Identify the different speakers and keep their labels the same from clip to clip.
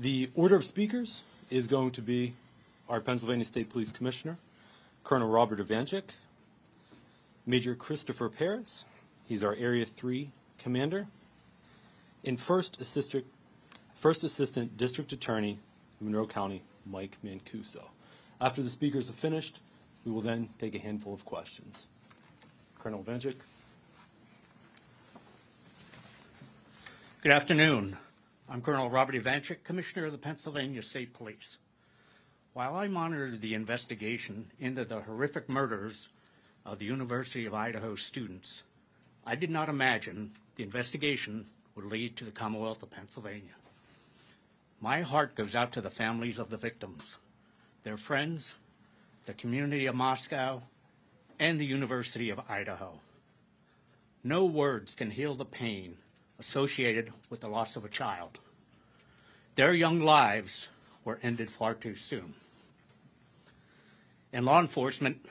Speaker 1: The order of speakers is going to be our Pennsylvania State Police Commissioner, Colonel Robert Ivanchik, Major Christopher Paris, he's our Area 3 Commander, and First Assistant District Attorney, Monroe County, Mike Mancuso. After the speakers have finished, we will then take a handful of questions. Colonel Ivanchik.
Speaker 2: Good afternoon. I'm Colonel Robert Ivanchik, Commissioner of the Pennsylvania State Police. While I monitored the investigation into the horrific murders of the University of Idaho students, I did not imagine the investigation would lead to the Commonwealth of Pennsylvania. My heart goes out to the families of the victims, their friends, the community of Moscow, and the University of Idaho. No words can heal the pain associated with the loss of a child. Their young lives were ended far too soon. In law enforcement,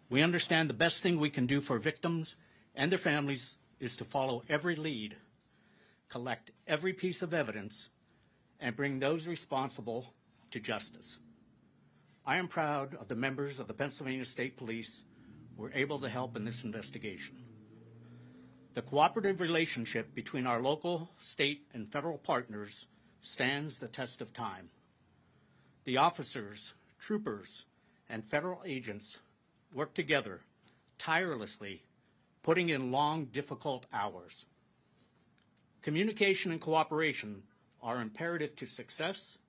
Speaker 2: we understand the best thing we can do for victims and their families is to follow every lead, collect every piece of evidence, and bring those responsible to justice. I am proud of the members of the Pennsylvania State Police who were able to help in this investigation. The cooperative relationship between our local, state, and federal partners stands the test of time. The officers, troopers, and federal agents work together tirelessly, putting in long, difficult hours. Communication and cooperation are imperative to success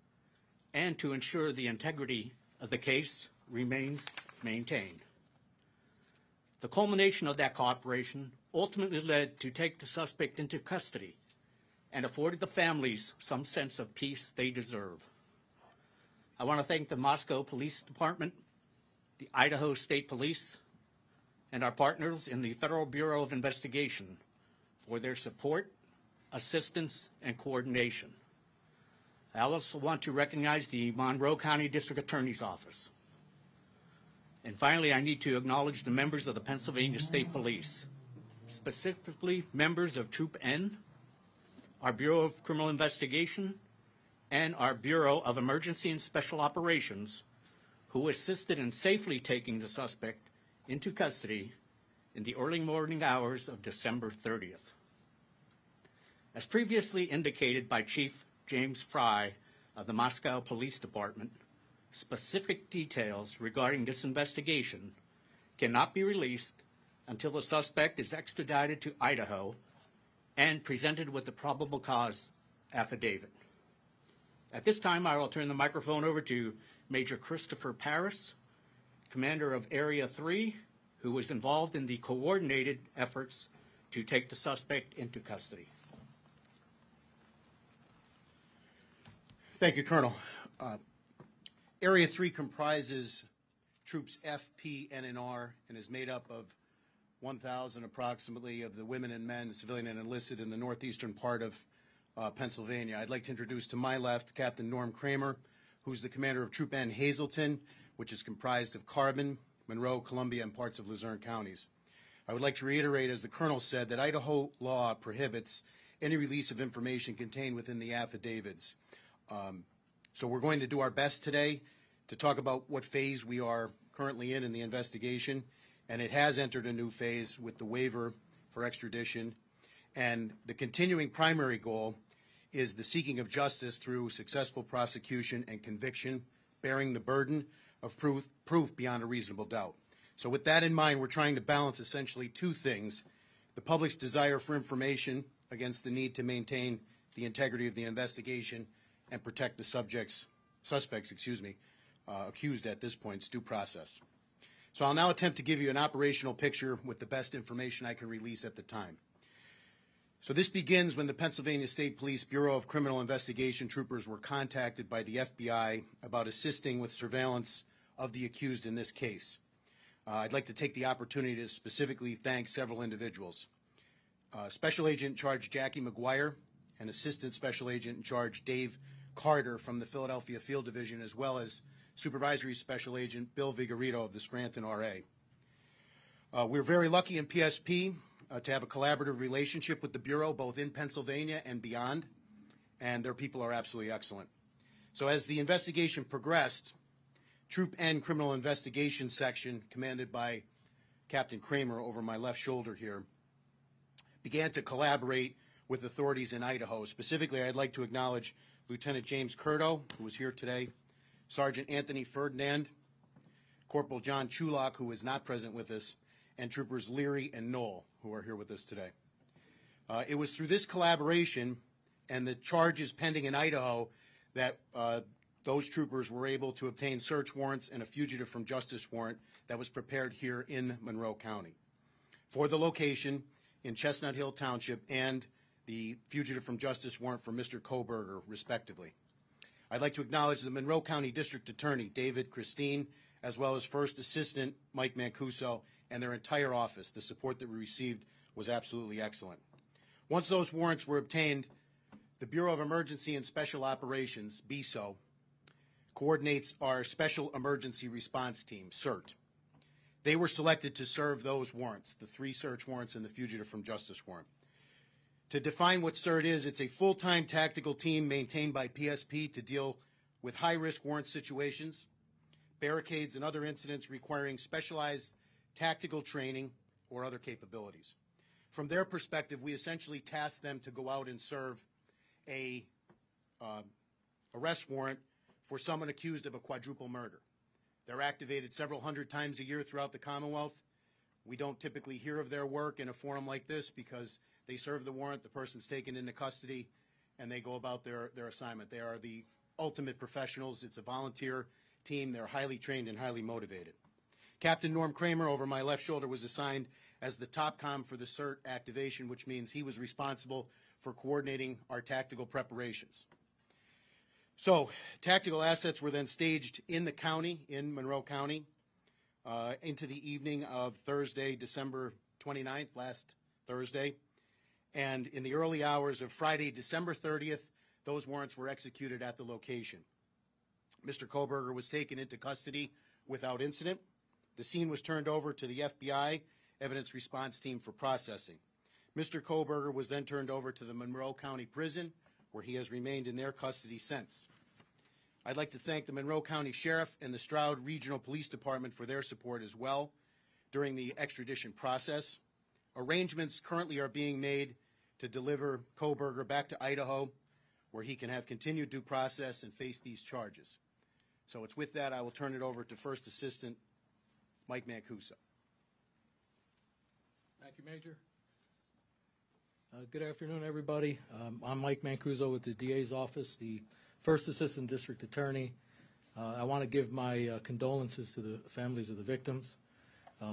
Speaker 2: and to ensure the integrity of the case remains maintained. The culmination of that cooperation ultimately led to take the suspect into custody and afforded the families some sense of peace they deserve. I want to thank the Moscow Police Department, the Idaho State Police, and our partners in the Federal Bureau of Investigation for their support, assistance, and coordination. I also want to recognize the Monroe County District Attorney's Office. And finally, I need to acknowledge the members of the Pennsylvania State Police, specifically members of Troop N, our Bureau of Criminal Investigation, and our Bureau of Emergency and Special Operations, who assisted in safely taking the suspect into custody in the early morning hours of December 30th. As previously indicated by Chief James Fry of the Moscow Police Department, specific details regarding this investigation cannot be released until the suspect is extradited to Idaho and presented with the probable cause affidavit. At this time, I will turn the microphone over to Major Christopher Paris, Commander of Area 3, who was involved in the coordinated efforts to take the suspect into custody.
Speaker 3: Thank you, Colonel. Area 3 comprises Troops F, P, N, and R, and is made up of 1,000 approximately of the women and men, civilian and enlisted, in the northeastern part of Pennsylvania. I'd like to introduce to my left Captain Norm Kramer, who's the commander of Troop N Hazleton, which is comprised of Carbon, Monroe, Columbia, and parts of Luzerne counties. I would like to reiterate, as the colonel said, that Idaho law prohibits any release of information contained within the affidavits. So we're going to do our best today to talk about what phase we are currently in the investigation, and it has entered a new phase with the waiver for extradition. And the continuing primary goal is the seeking of justice through successful prosecution and conviction, bearing the burden of proof beyond a reasonable doubt. So with that in mind, we're trying to balance essentially two things: the public's desire for information against the need to maintain the integrity of the investigation and protect the suspects, accused at this point's due process. So I'll now attempt to give you an operational picture with the best information I can release at the time. So this begins when the Pennsylvania State Police Bureau of Criminal Investigation troopers were contacted by the FBI about assisting with surveillance of the accused in this case. I'd like to take the opportunity to specifically thank several individuals. Special Agent in Charge Jackie McGuire and Assistant Special Agent in Charge Dave Carter from the Philadelphia Field Division, as well as Supervisory Special Agent Bill Vigorito of the Scranton RA. We're very lucky in PSP to have a collaborative relationship with the Bureau, both in Pennsylvania and beyond, and their people are absolutely excellent. So as the investigation progressed, Troop N Criminal Investigation Section, commanded by Captain Kramer over my left shoulder here, began to collaborate with authorities in Idaho. Specifically, I'd like to acknowledge Lieutenant James Curto, who is here today, Sergeant Anthony Ferdinand, Corporal John Chulak, who is not present with us, and Troopers Leary and Knoll, who are here with us today. It was through this collaboration and the charges pending in Idaho that those troopers were able to obtain search warrants and a fugitive from justice warrant that was prepared here in Monroe County for the location in Chestnut Hill Township and the fugitive from justice warrant for Mr. Kohberger, respectively. I'd like to acknowledge the Monroe County District Attorney, David Christine, as well as First Assistant Mike Mancuso and their entire office. The support that we received was absolutely excellent. Once those warrants were obtained, the Bureau of Emergency and Special Operations, BESO, coordinates our Special Emergency Response Team, CERT. They were selected to serve those warrants, the 3 search warrants and the fugitive from justice warrant. To define what CERT is, it's a full-time tactical team maintained by PSP to deal with high-risk warrant situations, barricades, and other incidents requiring specialized tactical training or other capabilities. From their perspective, we essentially task them to go out and serve a arrest warrant for someone accused of a quadruple murder. They're activated several hundred times a year throughout the Commonwealth. We don't typically hear of their work in a forum like this because they serve the warrant, the person's taken into custody, and they go about their assignment. They are the ultimate professionals. It's a volunteer team. They're highly trained and highly motivated. Captain Norm Kramer, over my left shoulder, was assigned as the top comm for the CERT activation, which means he was responsible for coordinating our tactical preparations. So tactical assets were then staged in the county, in Monroe County, into the evening of Thursday, December 29th, last Thursday. And in the early hours of Friday, December 30th, those warrants were executed at the location. Mr. Kohberger was taken into custody without incident. The scene was turned over to the FBI Evidence Response Team for processing. Mr. Kohberger was then turned over to the Monroe County Prison, where he has remained in their custody since. I'd like to thank the Monroe County Sheriff and the Stroud Regional Police Department for their support as well during the extradition process. Arrangements currently are being made to deliver Kohberger back to Idaho, where he can have continued due process and face these charges. So it's with that I will turn it over to First Assistant Mike Mancuso.
Speaker 4: Thank you, Major. Good afternoon, everybody. I'm Mike Mancuso with the DA's office, the First Assistant District Attorney. I want to give my condolences to the families of the victims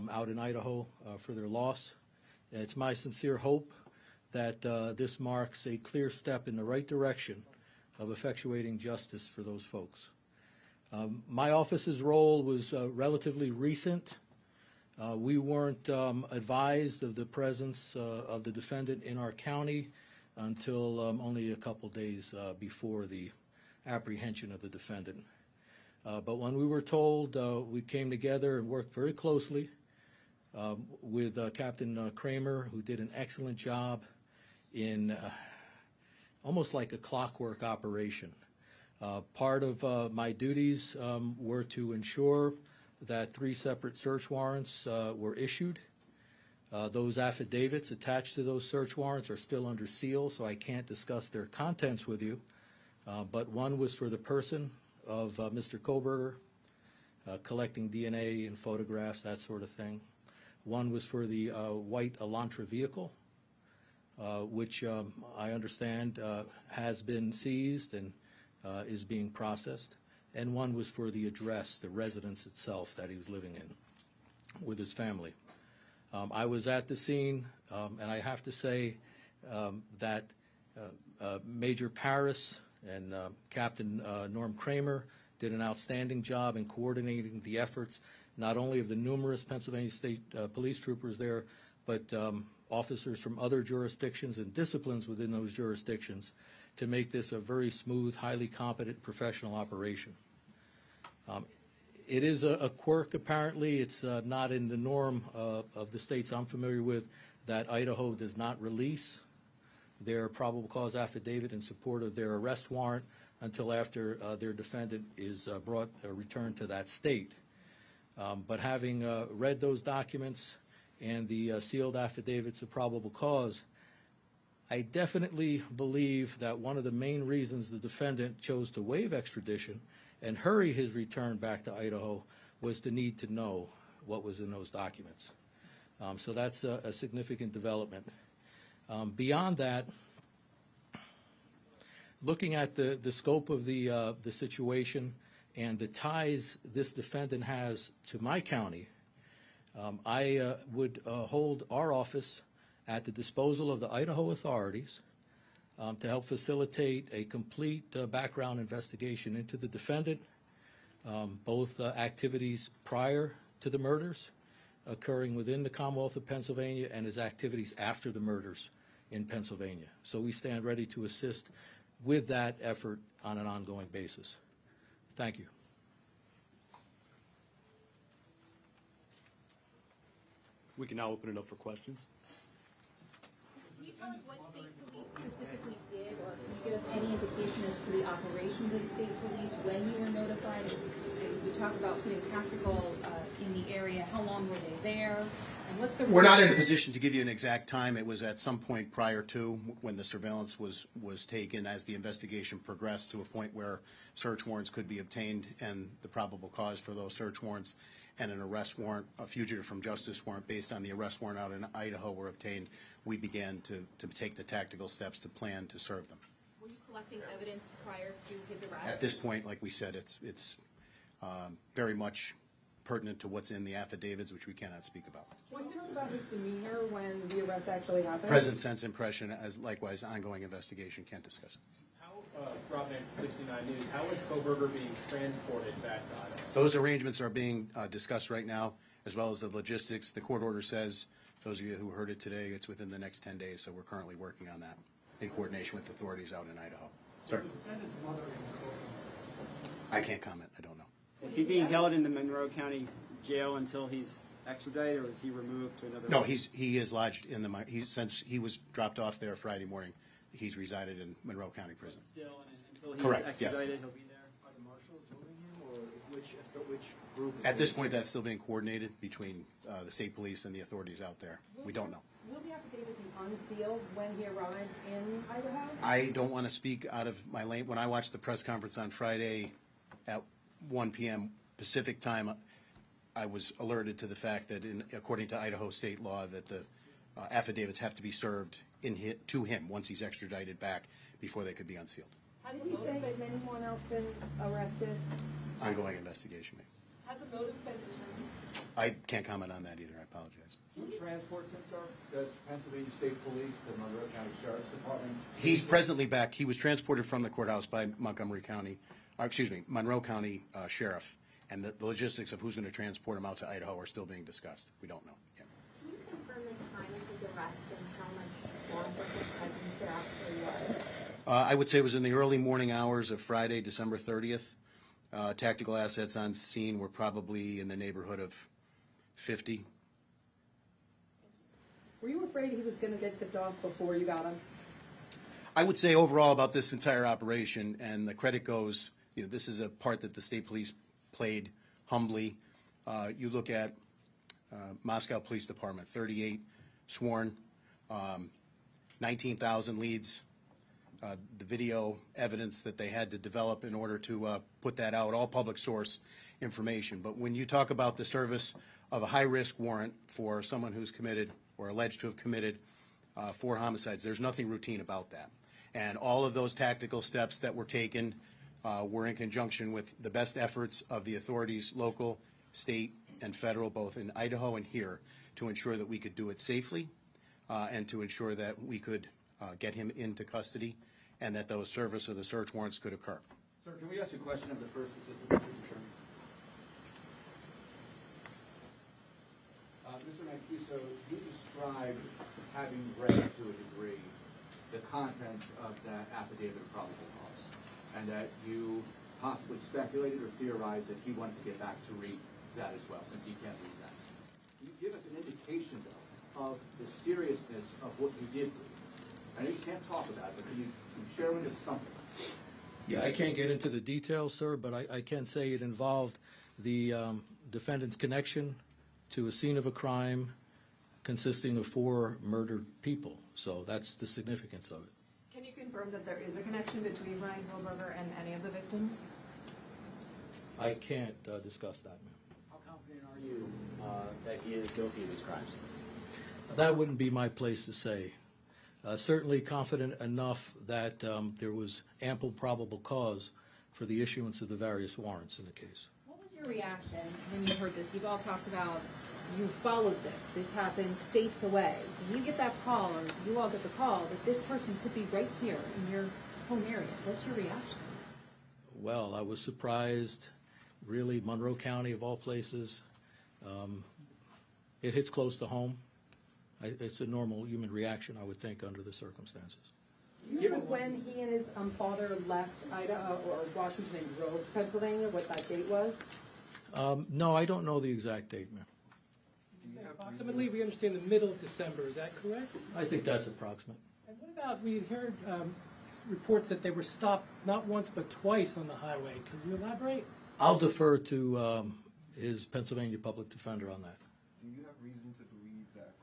Speaker 4: out in Idaho for their loss. It's my sincere hope that this marks a clear step in the right direction of effectuating justice for those folks. My office's role was relatively recent. We weren't advised of the presence of the defendant in our county until only a couple days before the apprehension of the defendant. But when we were told, we came together and worked very closely with Captain Kramer, who did an excellent job in almost like a clockwork operation. Part of my duties were to ensure that 3 separate search warrants were issued. Those affidavits attached to those search warrants are still under seal, so I can't discuss their contents with you. But one was for the person of Mr. Kohberger, collecting DNA and photographs, that sort of thing. One was for the white Elantra vehicle, which I understand has been seized and is being processed. And one was for the address, the residence itself that he was living in with his family. I was at the scene, and I have to say that Major Paris and Captain Norm Kramer did an outstanding job in coordinating the efforts, not only of the numerous Pennsylvania State police troopers there, but officers from other jurisdictions and disciplines within those jurisdictions to make this a very smooth, highly competent professional operation. It is a quirk, apparently. It's not in the norm of the states I'm familiar with that Idaho does not release their probable cause affidavit in support of their arrest warrant until after their defendant is returned to that state. But having read those documents and the sealed affidavits of probable cause, I definitely believe that one of the main reasons the defendant chose to waive extradition and hurry his return back to Idaho was the need to know what was in those documents. So that's a significant development. Beyond that, looking at the scope of the situation and the ties this defendant has to my county, I would hold our office at the disposal of the Idaho authorities to help facilitate a complete background investigation into the defendant, both activities prior to the murders occurring within the Commonwealth of Pennsylvania and his activities after the murders in Pennsylvania. So we stand ready to assist with that effort on an ongoing basis. Thank you.
Speaker 1: We can now open it up for questions.
Speaker 5: Can you tell us what state police specifically did, or can you give us any indication as to the operations of state police when you were notified? And you talk about putting tactical in the area. How long were they there? And what's the?
Speaker 3: We're not in a position to give you an exact time. It was at some point prior to when the surveillance was taken, as the investigation progressed to a point where search warrants could be obtained, and the probable cause for those search warrants and an arrest warrant, a fugitive from justice warrant based on the arrest warrant out in Idaho were obtained. We began to take the tactical steps to plan to serve them.
Speaker 5: Were you collecting evidence prior to his arrest?
Speaker 3: At this point, like we said, it's very much pertinent to what's in the affidavits, which we cannot speak about.
Speaker 6: What's it about his demeanor when the arrest actually happened?
Speaker 3: Present sense impression, as likewise ongoing investigation, can't discuss it.
Speaker 7: Rob Van, 69 News, how is Kohberger being transported back to Idaho?
Speaker 3: Those arrangements are being discussed right now, as well as the logistics. The court order says, those of you who heard it today, it's within the next 10 days, so we're currently working on that in coordination with authorities out in Idaho. Sir? I can't comment. I don't know.
Speaker 8: Is he being held in the Monroe County jail until he's extradited, or is he removed to another?
Speaker 3: No, he is lodged in since he was dropped off there Friday morning. He's resided in Monroe County Prison.
Speaker 8: Still, until he's
Speaker 3: Correct,
Speaker 8: extradited,
Speaker 3: yes.
Speaker 8: he'll be there.
Speaker 7: Are the marshals moving him, or which group?
Speaker 3: At this point, that's still being coordinated between the state police and the authorities out there. We don't know.
Speaker 6: Will the affidavit be unsealed when he arrives in Idaho?
Speaker 3: I don't want to speak out of my lane. When I watched the press conference on Friday at 1 p.m. Pacific time, I was alerted to the fact that, according to Idaho state law, that the affidavits have to be served to him once he's extradited back before they could be unsealed.
Speaker 6: Did he say that anyone else been arrested?
Speaker 3: Ongoing investigation.
Speaker 6: Has a motive been determined?
Speaker 3: I can't comment on that either. I apologize.
Speaker 9: Who transports him, sir? Does Pennsylvania State Police, the Monroe County Sheriff's Department?
Speaker 3: He's presently back. He was transported from the courthouse by Monroe County Sheriff, and the logistics of who's going to transport him out to Idaho are still being discussed. We don't know yet.
Speaker 5: Can you confirm the time of his arrest and how much law enforcement presence there actually was?
Speaker 3: I would say it was in the early morning hours of Friday, December 30th. Tactical assets on scene were probably in the neighborhood of 50.
Speaker 6: Were you afraid he was going to get tipped off before you got him?
Speaker 3: I would say overall about this entire operation, and the credit goes, this is a part that the state police played humbly. You look at Moscow Police Department, 38 sworn, 19,000 leads, the video evidence that they had to develop in order to put that out, all public source information. But when you talk about the service of a high-risk warrant for someone who's committed or alleged to have committed 4 homicides, there's nothing routine about that. And all of those tactical steps that were taken were in conjunction with the best efforts of the authorities, local, state, and federal, both in Idaho and here, to ensure that we could do it safely and to ensure that we could get him into custody and that those service or the search warrants could occur.
Speaker 9: Sir, can we ask you a question of the first assistant district attorney? Mr. Mancuso, you described, having read to a degree, the contents of that affidavit of probable cause, and that you possibly speculated or theorized that he wanted to get back to read that as well, since he can't read that. Can you give us an indication, though, of the seriousness of what you did read? I know you can't talk about it, but can you share with us something?
Speaker 4: Yeah, I can't get into the details, sir, but I can say it involved the defendant's connection to a scene of a crime consisting of 4 murdered people. So that's the significance of it.
Speaker 6: Can you confirm that there is a connection between Bryan Kohberger and any of the victims?
Speaker 4: I can't discuss that, ma'am.
Speaker 10: How confident are you that he is guilty of these crimes?
Speaker 4: That wouldn't be my place to say. Certainly confident enough that there was ample probable cause for the issuance of the various warrants in the case.
Speaker 5: What was your reaction when you heard this? You've all talked about you followed this. This happened states away. When you get that call, or you all get the call, that this person could be right here in your home area, what's your reaction?
Speaker 4: Well, I was surprised. Really, Monroe County, of all places, it hits close to home. It's a normal human reaction, I would think, under the circumstances.
Speaker 6: Do you know when he and his father left Idaho or Washington and drove to Pennsylvania, what that date was?
Speaker 4: No, I don't know the exact date, ma'am.
Speaker 11: Approximately, we understand the middle of December, is that correct?
Speaker 4: I think that's approximate.
Speaker 11: And what about, we heard reports that they were stopped not once but twice on the highway. Can you elaborate?
Speaker 4: I'll defer to his Pennsylvania public defender on that.
Speaker 12: Do you have reason to believe that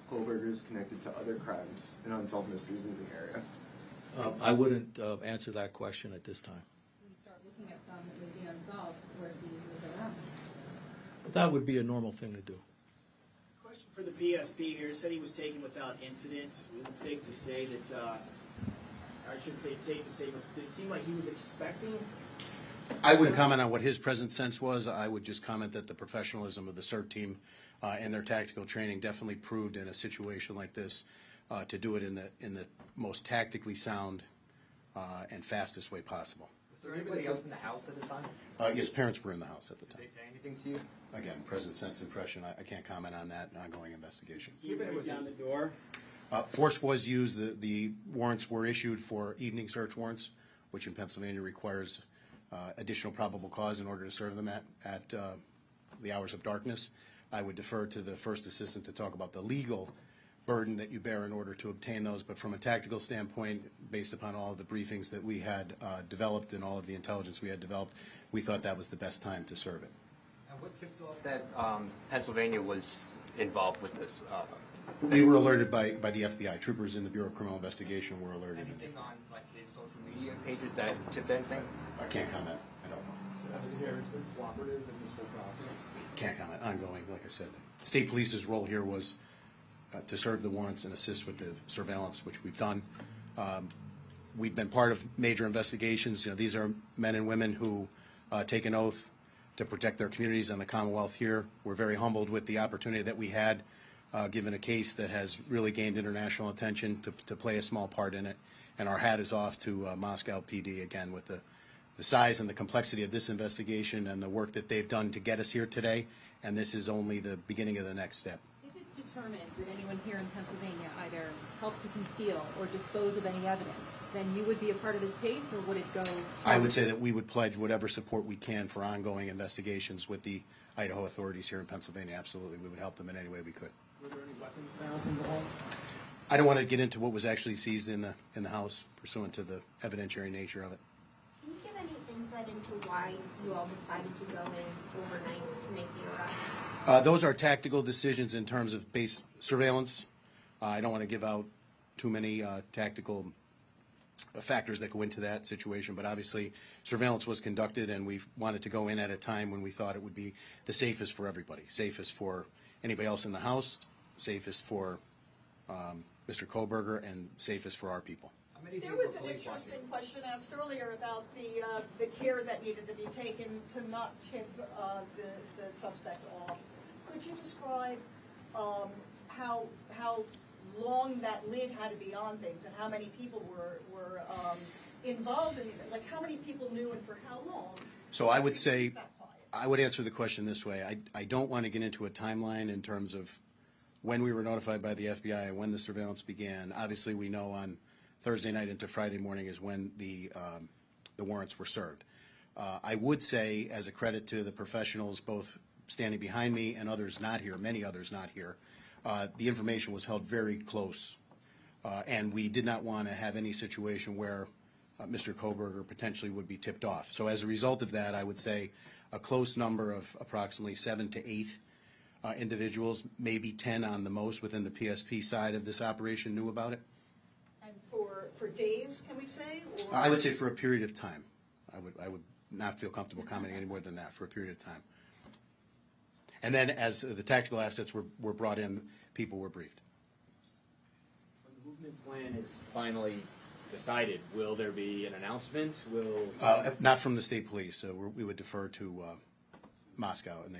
Speaker 12: Kohberger is connected to other crimes and unsolved mysteries in the area?
Speaker 4: I wouldn't answer that question at this time.
Speaker 5: When you start looking at some that would be unsolved, where do you move around?
Speaker 4: That would be a normal thing to do.
Speaker 10: Question for the PSP here. Said he was taken without incident. Was it safe to say that, I shouldn't say it's safe to say, but did it seem like he was expecting?
Speaker 3: I wouldn't comment on what his present sense was. I would just comment that the professionalism of the CERT team and their tactical training definitely proved in a situation like this to do it in the most tactically sound and fastest way possible.
Speaker 13: Was there anybody else in the house at the time?
Speaker 3: His parents were in the house at the time.
Speaker 13: Did they say anything to you?
Speaker 3: Again, present sense impression. I can't comment on that in ongoing investigation.
Speaker 10: He was down the door.
Speaker 3: Force was used. The warrants were issued for evening search warrants, which in Pennsylvania requires additional probable cause in order to serve them at the hours of darkness. I would defer to the first assistant to talk about the legal burden that you bear in order to obtain those. But from a tactical standpoint, based upon all of the briefings that we had developed and all of the intelligence we had developed, we thought that was the best time to serve it.
Speaker 13: And what tipped off that Pennsylvania was involved with this?
Speaker 3: They were alerted by the FBI. Troopers in the Bureau of Criminal Investigation were alerted.
Speaker 13: Anything on like his social media pages that tipped anything?
Speaker 3: I can't comment. I don't know.
Speaker 7: So has Harris been cooperative in this whole process?
Speaker 3: Can't comment. Ongoing, like I said. The state police's role here was to serve the warrants and assist with the surveillance, which we've done. We've been part of major investigations. These are men and women who take an oath to protect their communities and the Commonwealth here. We're very humbled with the opportunity that we had, given a case that has really gained international attention, to play a small part in it. And our hat is off to Moscow PD, again, with the size and the complexity of this investigation and the work that they've done to get us here today. And this is only the beginning of the next step.
Speaker 5: If it's determined that anyone here in Pennsylvania either helped to conceal or dispose of any evidence, then you would be a part of this case, or would it go to...
Speaker 3: I would say that we would pledge whatever support we can for ongoing investigations with the Idaho authorities here in Pennsylvania. Absolutely. We would help them in any way we could.
Speaker 7: Were there any weapons found in the home?
Speaker 3: I don't want to get into what was actually seized in the house pursuant to the evidentiary nature of it.
Speaker 14: Can you give any insight into why you all decided to go in overnight to make the arrest?
Speaker 3: Those are tactical decisions in terms of base surveillance. I don't want to give out too many tactical factors that go into that situation, but obviously surveillance was conducted, and we wanted to go in at a time when we thought it would be the safest for everybody, safest for anybody else in the house, safest for Mr. Kohberger, and safest for our people.
Speaker 15: There was an interesting question asked earlier about the care that needed to be taken to not tip the suspect off. Could you describe how long that lid had to be on things and how many people were involved in it? Like how many people knew and for how long?
Speaker 3: So I would say, I would answer the question this way. I don't want to get into a timeline in terms of when we were notified by the FBI and when the surveillance began. Obviously, we know on Thursday night into Friday morning is when the warrants were served. I would say, as a credit to the professionals, both standing behind me and others not here, many others not here, the information was held very close, and we did not want to have any situation where Mr. Kohberger potentially would be tipped off. So as a result of that, I would say a close number of approximately 7 to 8 individuals, maybe 10 on the most within the PSP side of this operation knew about it.
Speaker 15: And for days, can we say? Or?
Speaker 3: I would say for a period of time. I would not feel comfortable commenting any more than that, for a period of time. And then as the tactical assets were brought in, people were briefed.
Speaker 16: When the movement plan is finally decided, will there be an announcement?
Speaker 3: Not from the state police. So we would defer to Moscow and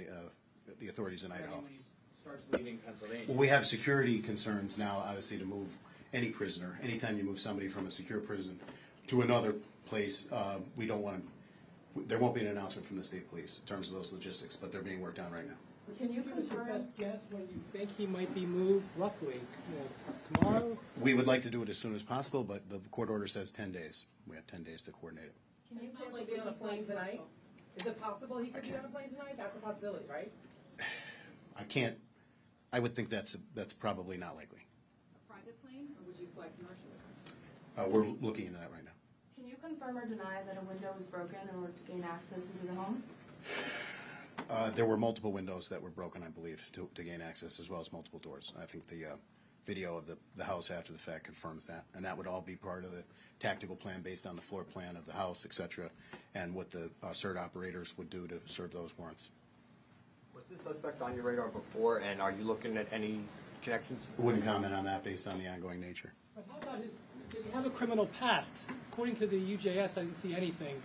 Speaker 3: the authorities in Idaho.
Speaker 16: When he starts leaving Pennsylvania.
Speaker 3: Well, we have security concerns now, obviously, to move any prisoner. Anytime you move somebody from a secure prison to another place, we don't want to. There won't be an announcement from the state police in terms of those logistics, but they're being worked on right now.
Speaker 11: Can you give us your best guess when you think he might be moved, roughly? Tomorrow?
Speaker 3: We would like to do it as soon as possible, but the court order says 10 days. We have 10 days to coordinate it.
Speaker 6: Can you potentially be on a plane tonight? Is it possible he could be on a plane tonight? That's a possibility, right?
Speaker 3: I can't. I would think that's probably not likely.
Speaker 17: A private plane, or would you fly commercially?
Speaker 3: We're looking into that right now.
Speaker 17: Can you confirm or deny that a window was broken in order to gain access into the home?
Speaker 3: There were multiple windows that were broken, I believe, to gain access, as well as multiple doors. I think the video of the house after the fact confirms that, and that would all be part of the tactical plan based on the floor plan of the house, et cetera, and what the CERT operators would do to serve those warrants.
Speaker 13: Was this suspect on your radar before, and are you looking at any connections?
Speaker 3: I wouldn't comment on that based on the ongoing nature.
Speaker 11: But how about did he have a criminal past? According to the UJS, I didn't see anything.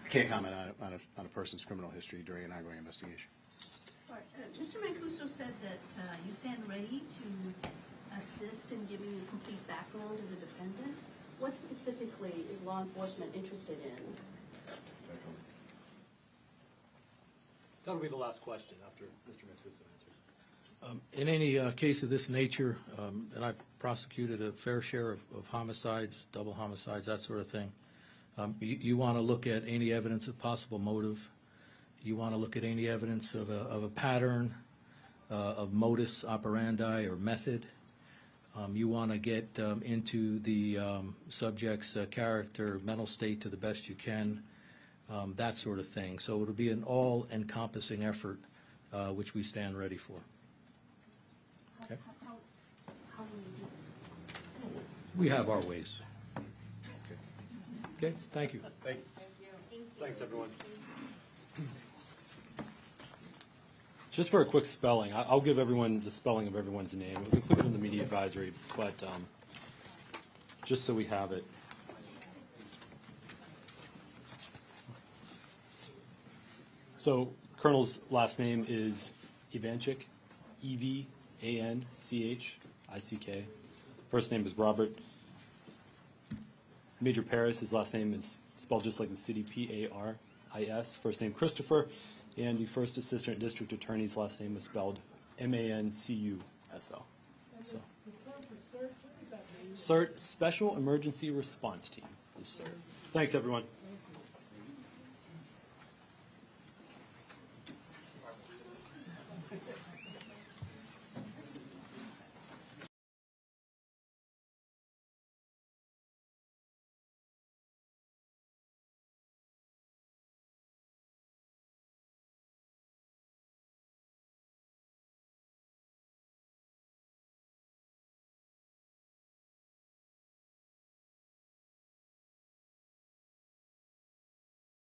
Speaker 3: I can't comment on a person's criminal history during an ongoing investigation.
Speaker 18: Sorry, Mr. Mancuso said that you stand ready to assist in giving a complete background to the defendant. What specifically is law enforcement interested in?
Speaker 1: That'll be the last question after Mr. Mancuso answers.
Speaker 4: In any case of this nature, and I've prosecuted a fair share of homicides, double homicides, that sort of thing, you want to look at any evidence of possible motive. You want to look at any evidence of a pattern, of modus operandi or method. You want to get into the subject's character, mental state to the best you can, that sort of thing. So it'll be an all-encompassing effort, which we stand ready for. Okay.
Speaker 18: How will you do this?
Speaker 4: We have our ways. Okay, thank you.
Speaker 1: Thank you. Thanks, everyone. Just for a quick spelling, I'll give everyone the spelling of everyone's name. It was included in the media advisory, but just so we have it. So, Colonel's last name is Ivanchik, E-V-A-N-C-H-I-C-K. First name is Robert. Major Paris, his last name is spelled just like the city, P-A-R-I-S. First name Christopher. And the first assistant district attorney's last name is spelled M-A-N-C-U-S-O. So, CERT, Special Emergency Response Team. CERT. Thanks, everyone.